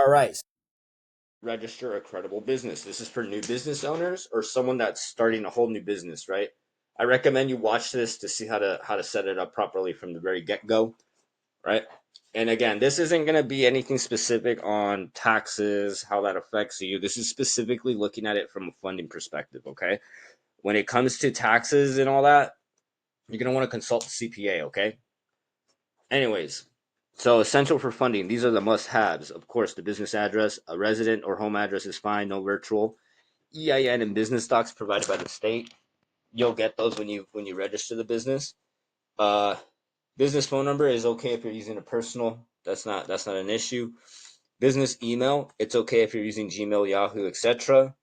All right. Register a credible business. This is for new business owners or someone that's starting a whole new business, right? I recommend you watch this to see how to set it up properly from the very get go, right? And again, this isn't going to be anything specific on taxes, how that affects you. This is specifically looking at it from a funding perspective, okay? When it comes to taxes and all that, you're going to want to consult the CPA, okay? Anyways, so essential for funding. These are the must-haves. Of course, the business address, a resident or home address is fine, no virtual. EIN and business docs provided by the state. You'll get those when you register the business. Uh, Business phone number is okay if you're using a personal. That's not an issue. Business email, it's okay if you're using Gmail, Yahoo, etc.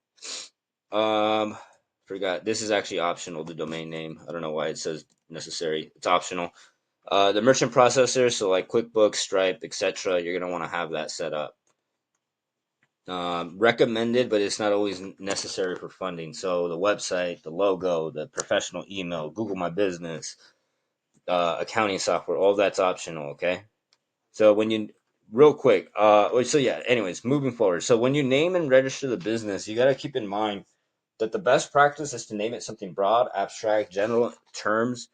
Um, Forgot this is actually optional. The domain name. I don't know why it says necessary. It's optional. The merchant processor, so like QuickBooks, Stripe, etc. You're gonna want to have that set up. Recommended, but it's not always necessary for funding. So the website, the logo, the professional email, Google My Business, accounting software, all that's optional. Okay. So when you real quick, so yeah. Anyways, moving forward. So when you name and register the business, you got to keep in mind that the best practice is to name it something broad, abstract, general terms,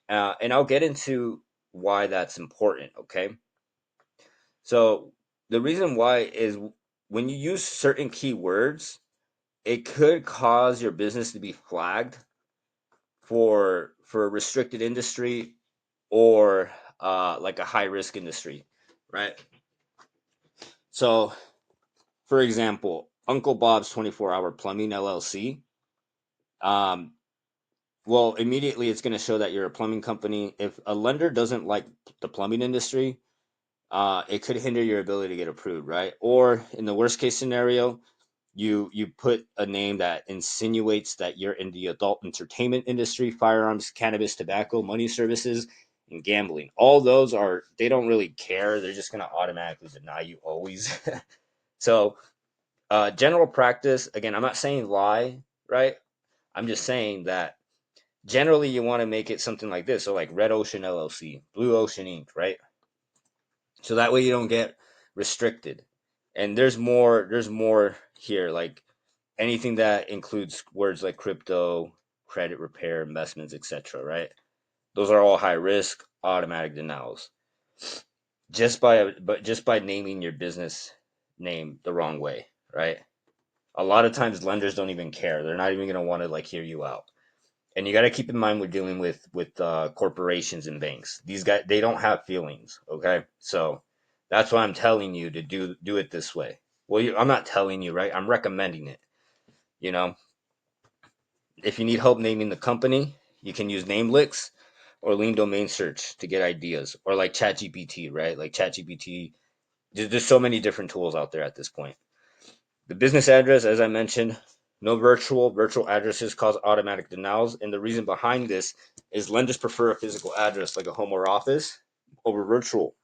and I'll get into why that's important. Okay. So the reason why is when you use certain keywords, it could cause your business to be flagged for a restricted industry or like a high risk industry, right? So, for example, Uncle Bob's 24-hour plumbing LLC. Um, well, immediately it's going to show that you're a plumbing company. If a lender doesn't like the plumbing industry, it could hinder your ability to get approved, right? Or in the worst case scenario, you put a name that insinuates that you're in the adult entertainment industry, firearms, cannabis, tobacco, money services, and gambling. All those are they don't really care. They're just gonna automatically deny you always. So general practice, again, I'm not saying lie, right? I'm just saying that generally you want to make it something like this. So like Red Ocean LLC, Blue Ocean Inc., right? So that way you don't get restricted. And there's more here, like anything that includes words like crypto, credit repair, investments, etc., right? Those are all high risk, automatic denials. Just by naming your business name the wrong way, right? A lot of times lenders don't even care. They're not even going to want to like hear you out. And you got to keep in mind we're dealing with corporations and banks. These guys they don't have feelings, okay? So that's why I'm telling you to do it this way. Well, I'm not telling you, right? I'm recommending it. You know, if you need help naming the company, you can use NameLix or Lean Domain Search to get ideas, or like ChatGPT, right? Like ChatGPT. There's so many different tools out there at this point. The business address, as I mentioned, no virtual addresses cause automatic denials, and the reason behind this is lenders prefer a physical address like a home or office over virtual.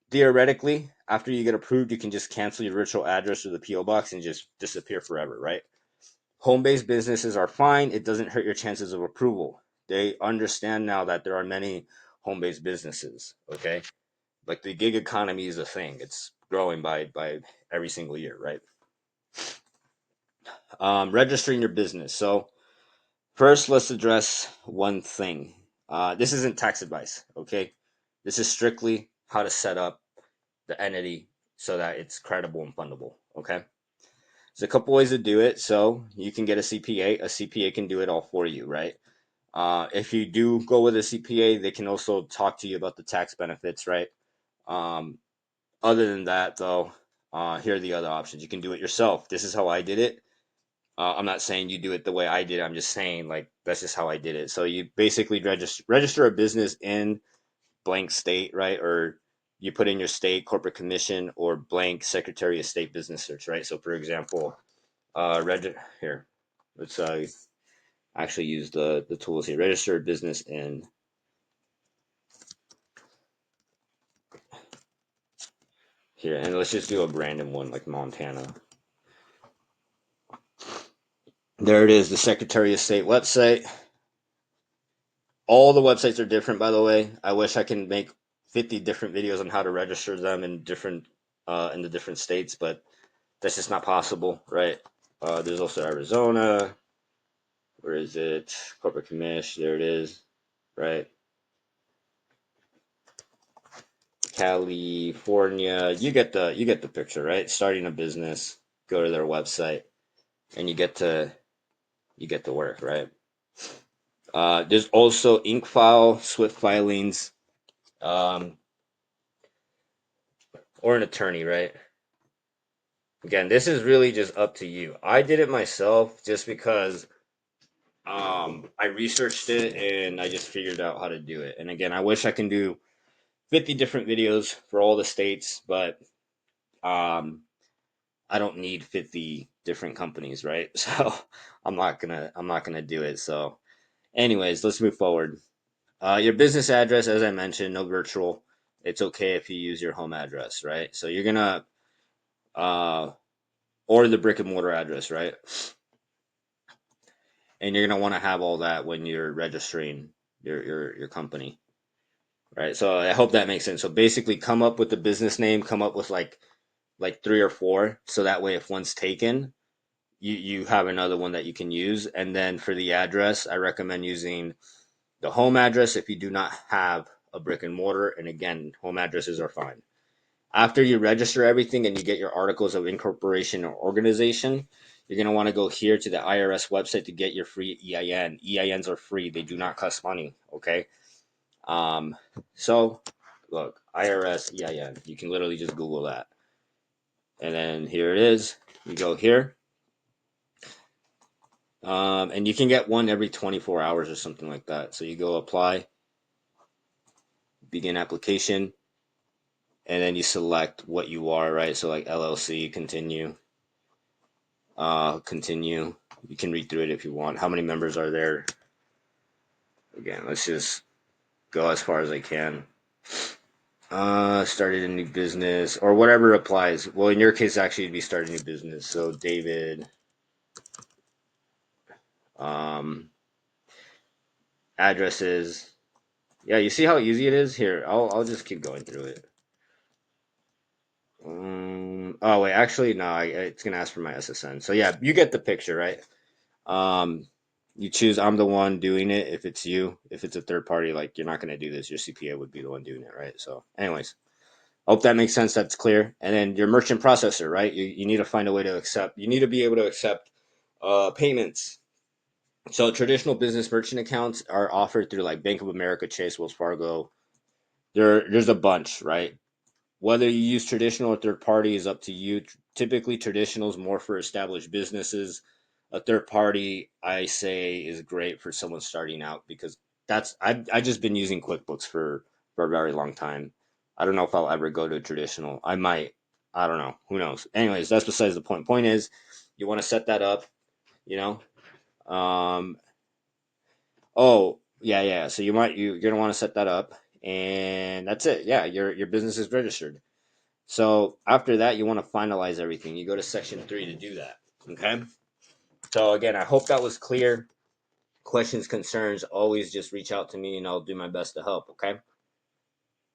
Theoretically, after you get approved, you can just cancel your virtual address or the PO box and just disappear forever, right? Home-based businesses are fine. It doesn't hurt your chances of approval. They understand now that there are many home-based businesses. Okay, like the gig economy is a thing. It's growing by every single year, right? Registering your business. So first, let's address one thing. This isn't tax advice. Okay, this is strictly how to set up the entity so that it's credible and fundable. Okay. There's a couple ways to do it. So you can get a CPA. A CPA can do it all for you, right? If you do go with a CPA, they can also talk to you about the tax benefits, right? Um, Other than that, though, here are the other options. You can do it yourself. This is how I did it. I'm not saying you do it the way I did. I'm just saying like that's just how I did it. So you basically register a business in blank state, right? Or you put in your state corporate commission or blank Secretary of State business search, right? So for example, here, let's actually use the tools here. Register a business in here, and let's just do a random one like Montana. There it is, the Secretary of State website. All the websites are different, by the way. I wish I can make 50 different videos on how to register them in different in the different states, but that's just not possible, right? There's also Arizona. Where is it? Corporate commission. There it is, right? California. You get the picture, right? Starting a business, go to their website, and you get to work, right? There's also ink file, Swift filings, um, or an attorney, right? Again, this is really just up to you. I did it myself just because I researched it and I just figured out how to do it. And again, I wish I can do 50 different videos for all the states, but um, I don't need 50 different companies, right? So I'm not gonna do it. So, anyways, let's move forward. Your business address, as I mentioned, no virtual. It's okay if you use your home address, right? So you're gonna uh, or the brick and mortar address, right? And you're gonna want to have all that when you're registering your company, right? So I hope that makes sense. So basically, come up with the business name, come up with like three or four, so that way if one's taken, you have another one that you can use. And then for the address, I recommend using the home address if you do not have a brick and mortar. And again, home addresses are fine. After you register everything and you get your articles of incorporation or organization, you're going to want to go here to the IRS website to get your free EIN. EINs are free, they do not cost money. Okay. Um, so, look, IRS EIN. You can literally just Google that. And then here it is. You go here. And you can get one every 24 hours or something like that. So you go apply, begin application, and then you select what you are, right? So like LLC, continue, continue. You can read through it if you want. How many members are there? Again, let's just go as far as I can. Started a new business or whatever applies. Well, in your case, actually, it'd be starting a new business. So David, um, addresses. Yeah, you see how easy it is here. I'll just keep going through it. Oh wait, actually no, it's gonna ask for my SSN. So yeah, you get the picture, right? Um, you choose I'm the one doing it. If it's you, if it's a third party, like you're not gonna do this. Your CPA would be the one doing it, right? So, anyways, hope that makes sense. That's clear. And then your merchant processor, right? You need to find a way to accept. You need to be able to accept payments. So traditional business merchant accounts are offered through like Bank of America, Chase, Wells Fargo. There's a bunch, right? Whether you use traditional or third party is up to you. Typically, traditional is more for established businesses. A third party, I say, is great for someone starting out because I've just been using QuickBooks for a very long time. I don't know if I'll ever go to traditional. I might. I don't know. Who knows? Anyways, that's besides the point. Point is, you want to set that up. You know. Oh yeah, yeah. So you're gonna want to set that up, and that's it. Yeah, your business is registered. So after that, you want to finalize everything. You go to section 3 to do that. Okay. So again, I hope that was clear. Questions, concerns, always just reach out to me and I'll do my best to help. Okay.